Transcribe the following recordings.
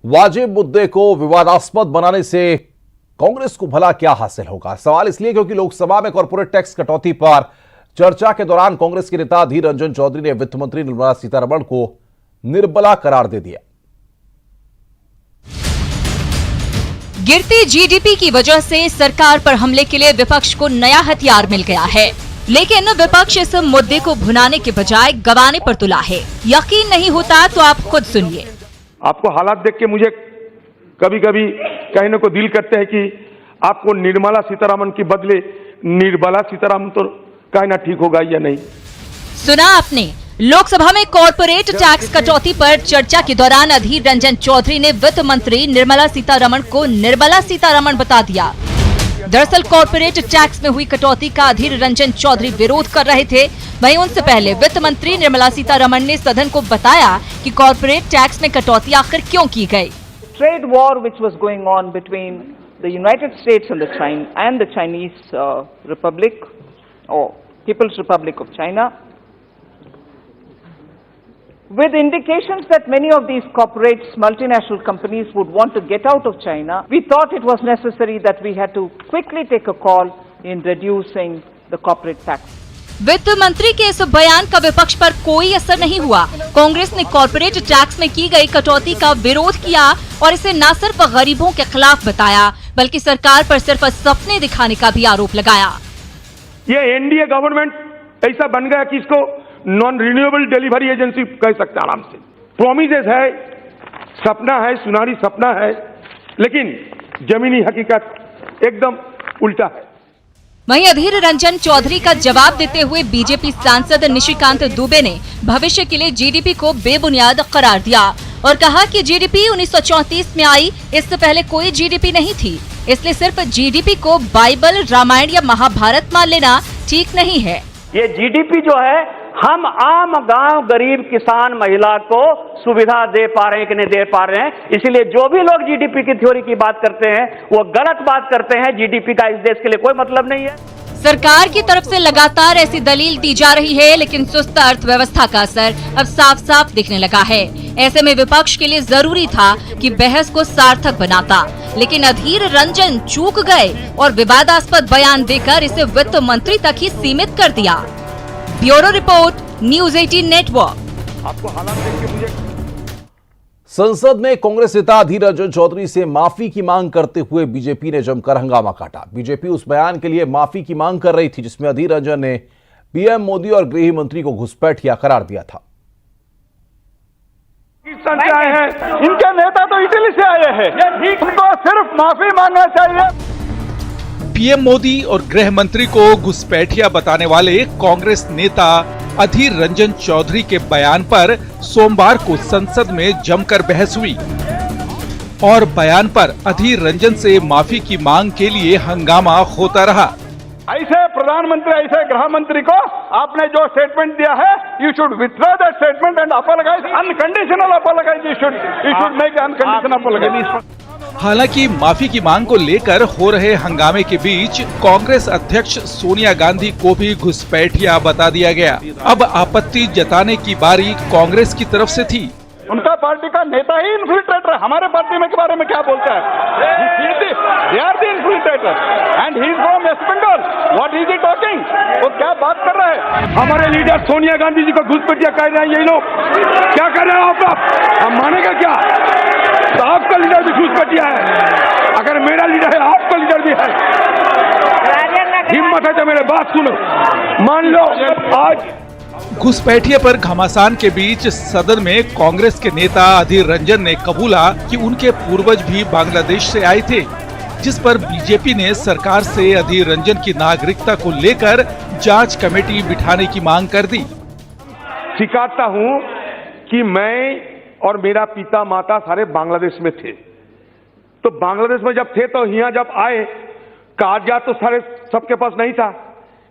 वाजिब मुद्दे को विवादास्पद बनाने से कांग्रेस को भला क्या हासिल होगा? सवाल इसलिए क्योंकि लोकसभा में कॉर्पोरेट टैक्स कटौती पर चर्चा के दौरान कांग्रेस के नेता अधीर रंजन चौधरी ने वित्त मंत्री निर्मला सीतारमण को निर्बला करार दे दिया। गिरती जीडीपी की वजह से सरकार पर हमले के लिए विपक्ष को नया हथियार मिल गया है, लेकिन विपक्ष इस मुद्दे को भुनाने के बजाय गंवाने पर तुला है। यकीन नहीं होता तो आप खुद सुनिए। आपको हालात देख के मुझे कभी कभी कहने को दिल करते हैं कि आपको निर्मला सीतारमण के बदले निर्बला सीतारमण तो कहना ठीक होगा या नहीं। सुना आपने, लोकसभा में कॉर्पोरेट टैक्स कटौती पर चर्चा के दौरान अधीर रंजन चौधरी ने वित्त मंत्री निर्मला सीतारमण को निर्बला सीतारमण बता दिया। दरअसल कॉर्पोरेट टैक्स में हुई कटौती का अधीर रंजन चौधरी विरोध कर रहे थे। वहीं उनसे पहले वित्त मंत्री निर्मला सीतारमण ने सदन को बताया कि कॉर्पोरेट टैक्स में कटौती आखिर क्यों की गई। Trade war which was going on between the United States and the Chinese Republic or People's Republic of China, with indications that many of these corporates, multinational companies would want to get out of China, we thought it was necessary that we had to quickly take a call in reducing the corporate tax. वित्त मंत्री के इस बयान का विपक्ष पर कोई असर नहीं हुआ। कांग्रेस ने कॉर्पोरेट टैक्स में की गई कटौती का विरोध किया और इसे न सिर्फ गरीबों के खिलाफ बताया, बल्कि सरकार पर सिर्फ सपने दिखाने का भी आरोप लगाया। ये एनडीए गवर्नमेंट ऐसा बन गया कि इसको नॉन रिन्यूएबल डिलीवरी एजेंसी कह सकते हैं आराम से। प्रोमिसेस है, सपना है, सुनहरी सपना है, लेकिन जमीनी हकीकत एकदम उल्टा है। वहीं अधीर रंजन चौधरी का जवाब देते हुए बीजेपी सांसद निशिकांत दुबे ने भविष्य के लिए जीडीपी को बेबुनियाद करार दिया और कहा कि जीडीपी 1934 में आई, इससे पहले कोई जीडीपी नहीं थी, इसलिए सिर्फ जीडीपी को बाइबल, रामायण या महाभारत मान लेना ठीक नहीं है। ये जीडीपी जो है, हम आम गांव गरीब किसान महिला को सुविधा दे पा रहे हैं कि नहीं दे पा रहे हैं, इसलिए जो भी लोग जीडीपी की थ्योरी की बात करते हैं वो गलत बात करते हैं। जीडीपी का इस देश के लिए कोई मतलब नहीं है। सरकार की तरफ से लगातार ऐसी दलील दी जा रही है, लेकिन सुस्त अर्थव्यवस्था का असर अब साफ साफ दिखने लगा है। ऐसे में विपक्ष के लिए जरूरी था कि बहस को सार्थक बनाता, लेकिन अधीर रंजन चूक गए और विवादास्पद बयान देकर इसे वित्त मंत्री तक ही सीमित कर दिया। Bureau report, news 18 network. आपको हालात देख के मुझे संसद में कांग्रेस नेता अधीर रंजन चौधरी से माफी की मांग करते हुए बीजेपी ने जमकर हंगामा काटा। बीजेपी उस बयान के लिए माफी की मांग कर रही थी जिसमें अधीर रंजन ने पीएम मोदी और गृह मंत्री को घुसपैठिया करार दिया था। आए हैं, इनके नेता तो इटली से आए हैं, उनको सिर्फ माफी मांगना चाहिए। पीएम मोदी और गृह मंत्री को घुसपैठिया बताने वाले कांग्रेस नेता अधीर रंजन चौधरी के बयान पर सोमवार को संसद में जमकर बहस हुई और बयान पर अधीर रंजन से माफी की मांग के लिए हंगामा होता रहा। ऐसे प्रधानमंत्री, ऐसे गृह मंत्री को आपने जो स्टेटमेंट दिया है, you should withdraw that statement and apologise, unconditional apologise, you should make unconditional apologise. हालांकि माफी की मांग को लेकर हो रहे हंगामे के बीच कांग्रेस अध्यक्ष सोनिया गांधी को भी घुसपैठिया बता दिया गया। अब आपत्ति जताने की बारी कांग्रेस की तरफ से थी। उनका पार्टी का नेता ही इन्फिल्ट्रेटर है, हमारे पार्टी में के बारे में क्या बोलता है? They are the infiltrator and he is from West Bengal. What is he talking? वो क्या बात कर रहा है? हमारे लीडर सोनिया गांधी जी को घुसपैठिया कह रहे हैं यही लोग। क्या कर रहे हैं आप? हम मानेगा क्या? तो आपका लीडर भी घुसपैठिया है। अगर मेरा लीडर है, आपका लीडर भी है। हिम्मत है तो मेरे बात सुनो, मान लो आज घुसपैठिया पर घमासान के बीच सदन में कांग्रेस के नेता अधीर रंजन ने कबूला कि उनके पूर्वज भी बांग्लादेश से आए थे, जिस पर बीजेपी ने सरकार से अधीर रंजन की नागरिकता को लेकर जांच कमेटी बिठाने की मांग कर दी। स्वीकारता हूं कि मैं और मेरा पिता माता सारे बांग्लादेश में थे, तो बांग्लादेश में जब थे तो यहाँ जब आए कागजात तो सारे सबके पास नहीं था,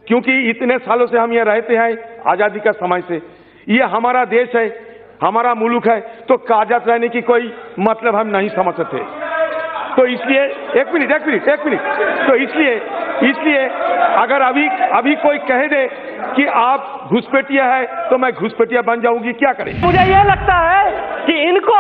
क्योंकि इतने सालों से हम यहाँ रहते हैं आजादी का समय से। ये हमारा देश है, हमारा मुल्क है, तो कागजात रहने की कोई मतलब हम नहीं समझते थे। तो इसलिए एक मिनट तो इसलिए अगर अभी कोई कह दे कि आप घुसपैठिया है तो मैं घुसपैठिया बन जाऊंगी, क्या करें? मुझे ये लगता है कि इनको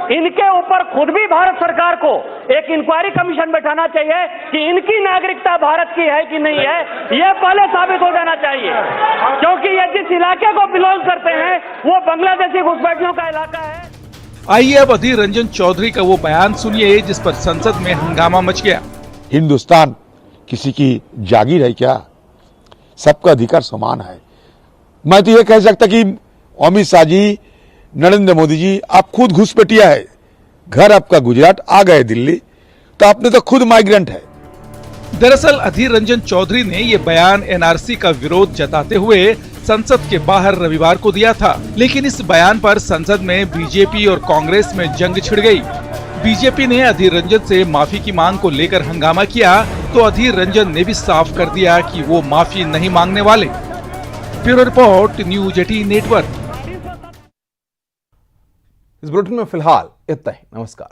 इनके ऊपर खुद भी भारत सरकार को एक इंक्वायरी कमीशन बैठाना चाहिए कि इनकी नागरिकता भारत की है कि नहीं है, यह पहले साबित हो जाना चाहिए, क्योंकि ये जिस इलाके को बिलोंग करते हैं वो बांग्लादेशी घुसपैठियों का इलाका है। आइए अब अधीर रंजन चौधरी का वो बयान सुनिए जिस पर संसद में हंगामा मच गया। हिंदुस्तान किसी की जागीर है क्या? सबका अधिकार समान है। मैं तो ये कह सकता कि अमित शाह जी, नरेंद्र मोदी जी, आप खुद घुसपैठिया है, घर आपका गुजरात, आ गए दिल्ली, तो आपने तो खुद माइग्रेंट है। दरअसल अधीर रंजन चौधरी ने ये बयान एनआरसी का विरोध जताते हुए संसद के बाहर रविवार को दिया था, लेकिन इस बयान पर संसद में बीजेपी और कांग्रेस में जंग छिड़ गई। बीजेपी ने अधीर रंजन से माफी की मांग को लेकर हंगामा किया, तो अधीर रंजन ने भी साफ कर दिया कि वो माफी नहीं मांगने वाले। Bureau report, news 18 network. इस बुलेटिन में फिलहाल इतना ही। नमस्कार।